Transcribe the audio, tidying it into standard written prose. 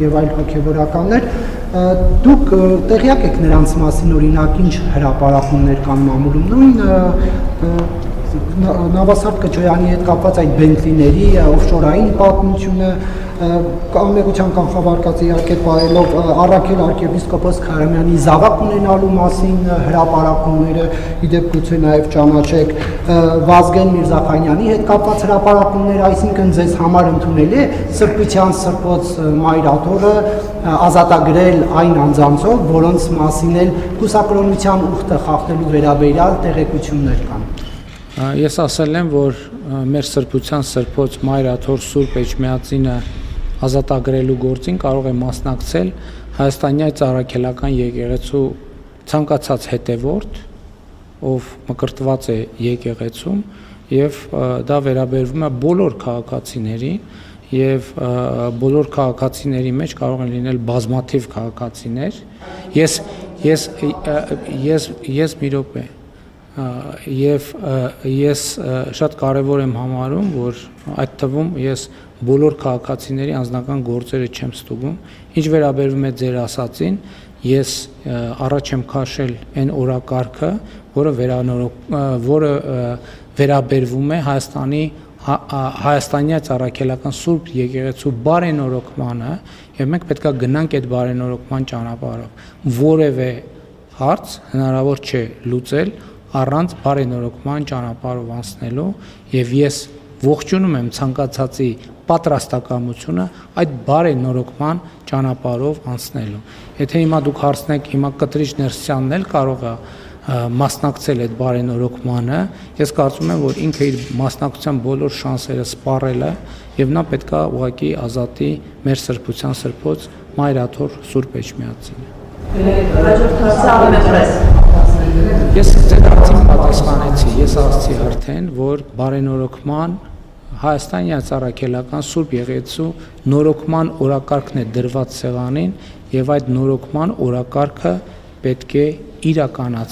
Եվ այլ հոգևորականներ, դուք տեղյակ եք նրանց մասին, օրինակ ինչ հրապարակումներ կան մամուլում, նույն Նավասարդ Կճոյանի հետ կապված այդ Բենտլիների օֆշորային պատմությունը, անմեղության կանխավարկած իհարկե պահելով Առաքել arczepiskopos Քարամյանի զավակ ունենալու մասին հրապարակումները, իդեպ գուցե նաև ճանաչեք Վազգեն Միրզախանյանի հետ կապված հրապարակումները, այսինքն ձեզ համար ընդունելի է Սրբության Սրբոց Մայրաթորը ազատագրել այն անձանցով, որոնց մասին էլ կուսակրոնության ուխտը խախտելու վերաբերյալ տեղեկություններ կան։ Ես ասել եմ, որ մեր Սրբության Սրբոց Մայրաթոր Սուրբ Էջմիածինը ազատագրելու գործին կարող է մասնակցել Հայաստանյաց Առաքելական եկեղեցու ցանկացած հետևորդ, ով մկրտված է եկեղեցում, եւ դա վերաբերվում է բոլոր քաղաքացիներին, եւ բոլոր քաղաքացիների մեջ կարող են լինել բազմաթիվ քաղաքացիներ։ Ես մի րոպե Եվ ես շատ կարևոր եմ համարում, որ այդ թվում ես բոլոր քաղաքացիների անձնական գործերը չեմ ստուգում, ինչ վերաբերվում է ձեր ասածին, ես առաջ եմ քաշել այն օրակարգը, որը վերաբերվում է Հայաստանյաց Առաքելական Սուրբ Եկեղեցու բարենորոգմանը, եւ մենք պետք է գնանք այդ բարենորոգման ճանապարհով։ Որևէ հարց հնարավոր չէ լուծել առանց բարենորոգման ճանապարհով անցնելու, եւ ես ողջունում եմ ցանկացածի պատրաստակամությունը այդ բարենորոգման ճանապարհով անցնելու։ Եթե հիմա դուք հարցնեք, հիմա Կտրիչ Ներսյանն էլ կարող է մասնակցել այդ բարենորոգմանը, ես կարծում եմ, որ ինքը իր մասնակցության բոլոր շանսերը սպառել է, եւ նա պետք է ուղղակի ազատի մեր Սրբության Սրբոց Մայրաթոր Սուրբ Էջմիածինը։ Ես ձեր հարցին պատասխանեցի, ես ասացի արդեն, որ բարենորոգման Հայաստանյաց Առաքելական Սուրբ Եկեղեցու նորոգման օրակարգն է դրված սեղանին, եւ այդ նորոգման օրակարգը պետք է իրականացվի։